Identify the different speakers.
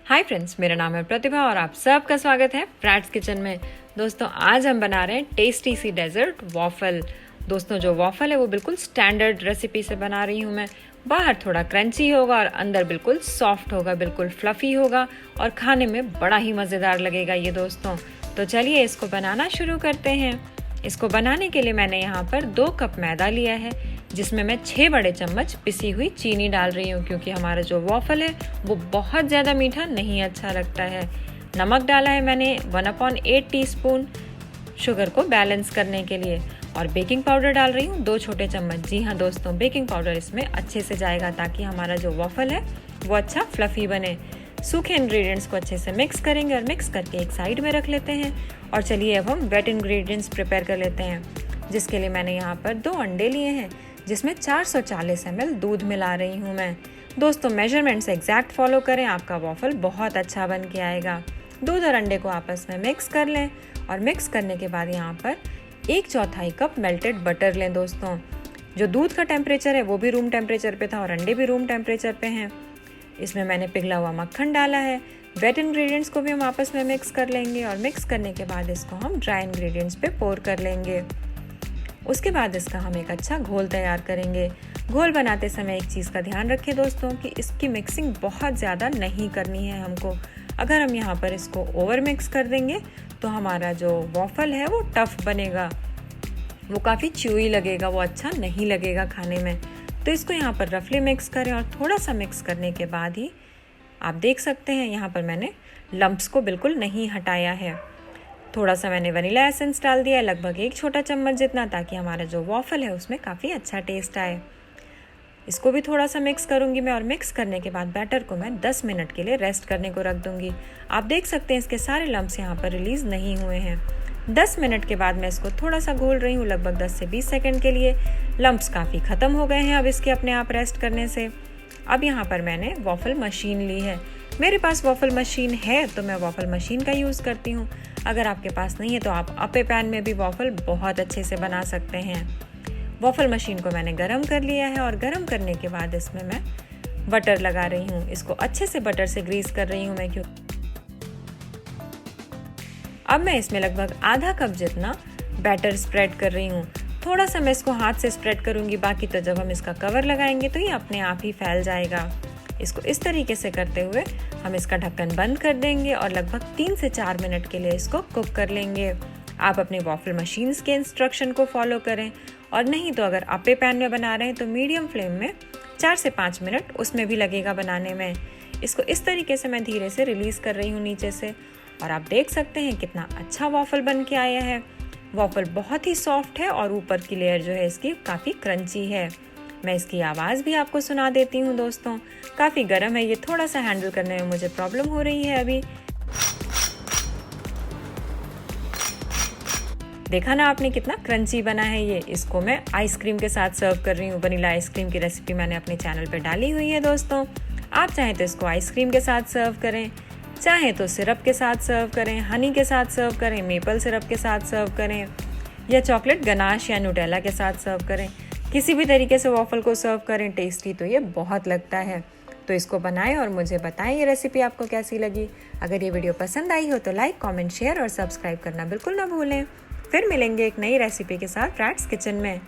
Speaker 1: Hi friends, मेरा नाम है प्रतिभा और आप सबका स्वागत है प्रैट्सकिचन में। दोस्तों आज हम बना रहे हैं टेस्टी सी डेजर्ट वॉफल। दोस्तों जो वॉफल है वो बिल्कुल स्टैंडर्ड रेसिपी से बना रही हूँ मैं। बाहर थोड़ा क्रंची होगा और अंदर बिल्कुल सॉफ्ट होगा, बिल्कुल फ्लफी होगा और खाने में बड़ा ही मज़ेदार लगेगा ये दोस्तों। तो चलिए इसको बनाना शुरू करते हैं। इसको बनाने के लिए मैंने यहाँ पर 2 कप मैदा लिया है, जिसमें मैं 6 बड़े चम्मच पिसी हुई चीनी डाल रही हूँ, क्योंकि हमारा जो वॉफल है वो बहुत ज़्यादा मीठा नहीं अच्छा लगता है। नमक डाला है मैंने 1/8 टीस्पून शुगर को बैलेंस करने के लिए, और बेकिंग पाउडर डाल रही हूँ 2 छोटे चम्मच। जी हाँ दोस्तों, बेकिंग पाउडर इसमें अच्छे से जाएगा ताकि हमारा जो वॉफल है वो अच्छा फ्लफी बने। सूखे इंग्रेडिएंट्स को अच्छे से मिक्स करेंगे और मिक्स करके एक साइड में रख लेते हैं। और चलिए अब हम वेट इंग्रेडिएंट्स प्रिपेयर कर लेते हैं, जिसके लिए मैंने यहाँ पर 2 अंडे लिए हैं, जिसमें 440 ml दूध मिला रही हूँ मैं। दोस्तों मेजरमेंट्स एग्जैक्ट फॉलो करें, आपका वॉफल बहुत अच्छा बन के आएगा। दूध और अंडे को आपस में मिक्स कर लें और मिक्स करने के बाद यहाँ पर 1/4 कप मेल्टेड बटर लें। दोस्तों जो दूध का टेम्परेचर है वो भी रूम टेम्परेचर पे था और अंडे भी रूम टेम्परेचर पे हैं। इसमें मैंने पिघला हुआ मक्खन डाला है। वेट इंग्रेडिएंट्स को भी हम आपस में मिक्स कर लेंगे और मिक्स करने के बाद इसको हम ड्राई इंग्रेडिएंट्स पे पोर कर लेंगे। उसके बाद इसका हम एक अच्छा घोल तैयार करेंगे। घोल बनाते समय एक चीज़ का ध्यान रखें दोस्तों कि इसकी मिक्सिंग बहुत ज़्यादा नहीं करनी है हमको। अगर हम यहाँ पर इसको ओवर मिक्स कर देंगे तो हमारा जो वॉफल है वो टफ बनेगा, वो काफ़ी च्यूई लगेगा, वो अच्छा नहीं लगेगा खाने में। तो इसको यहाँ पर रफली मिक्स करें और थोड़ा सा मिक्स करने के बाद ही आप देख सकते हैं यहाँ पर मैंने लम्प्स को बिल्कुल नहीं हटाया है। थोड़ा सा मैंने वनीला एसेंस डाल दिया है, लगभग 1 छोटा चम्मच जितना, ताकि हमारा जो वॉफल है उसमें काफ़ी अच्छा टेस्ट आए। इसको भी थोड़ा सा मिक्स करूँगी मैं और मिक्स करने के बाद बैटर को मैं 10 मिनट के लिए रेस्ट करने को रख दूँगी। आप देख सकते हैं इसके सारे लम्प्स यहाँ पर रिलीज़ नहीं हुए हैं। 10 मिनट के बाद मैं इसको थोड़ा सा घोल रही हूँ, लगभग 10 से 20 सेकंड के लिए। लम्प्स काफ़ी ख़त्म हो गए हैं अब इसके अपने आप रेस्ट करने से। अब यहाँ पर मैंने वॉफल मशीन ली है। मेरे पास वॉफल मशीन है तो मैं वॉफल मशीन का यूज़ करती हूँ। अगर आपके पास नहीं है तो आप अप्पे पैन में भी वॉफल बहुत अच्छे से बना सकते हैं। वॉफल मशीन को मैंने गरम कर लिया है और गरम करने के बाद इसमें मैं बटर लगा रही हूँ। इसको अच्छे से बटर से ग्रीस कर रही हूँ मैं, क्योंकि अब मैं इसमें लगभग आधा कप जितना बैटर स्प्रेड कर रही हूँ। थोड़ा सा मैं इसको हाथ से स्प्रेड करूँगी, बाकी तो जब हम इसका कवर लगाएंगे तो ये अपने आप ही फैल जाएगा। इसको इस तरीके से करते हुए हम इसका ढक्कन बंद कर देंगे और लगभग 3 से 4 मिनट के लिए इसको कुक कर लेंगे। आप अपने वॉफल मशीन्स के इंस्ट्रक्शन को फॉलो करें, और नहीं तो अगर अप्पे पैन में बना रहे हैं तो मीडियम फ्लेम में 4 से 5 मिनट उसमें भी लगेगा बनाने में। इसको इस तरीके से मैं धीरे से रिलीज़ कर रही हूँ नीचे से, और आप देख सकते हैं कितना अच्छा वॉफल बन के आया है। वॉफल बहुत ही सॉफ्ट है और ऊपर की लेयर जो है इसकी काफ़ी क्रंची है। मैं इसकी आवाज़ भी आपको सुना देती हूँ दोस्तों। काफ़ी गर्म है ये, थोड़ा सा हैंडल करने में मुझे प्रॉब्लम हो रही है अभी। देखा ना आपने कितना क्रंची बना है ये। इसको मैं आइसक्रीम के साथ सर्व कर रही हूँ। वनीला आइसक्रीम की रेसिपी मैंने अपने चैनल पे डाली हुई है दोस्तों। आप चाहें तो इसको आइसक्रीम के साथ सर्व करें, चाहें तो सिरप के साथ सर्व करें, हनी के साथ सर्व करें, मेपल सिरप के साथ सर्व करें, या चॉकलेट गनाश या न्यूटेला के साथ सर्व करें। किसी भी तरीके से वॉफल को सर्व करें, टेस्टी तो ये बहुत लगता है। तो इसको बनाएं और मुझे बताएं ये रेसिपी आपको कैसी लगी। अगर ये वीडियो पसंद आई हो तो लाइक, कमेंट, शेयर और सब्सक्राइब करना बिल्कुल ना भूलें। फिर मिलेंगे एक नई रेसिपी के साथ प्रैट्स किचन में।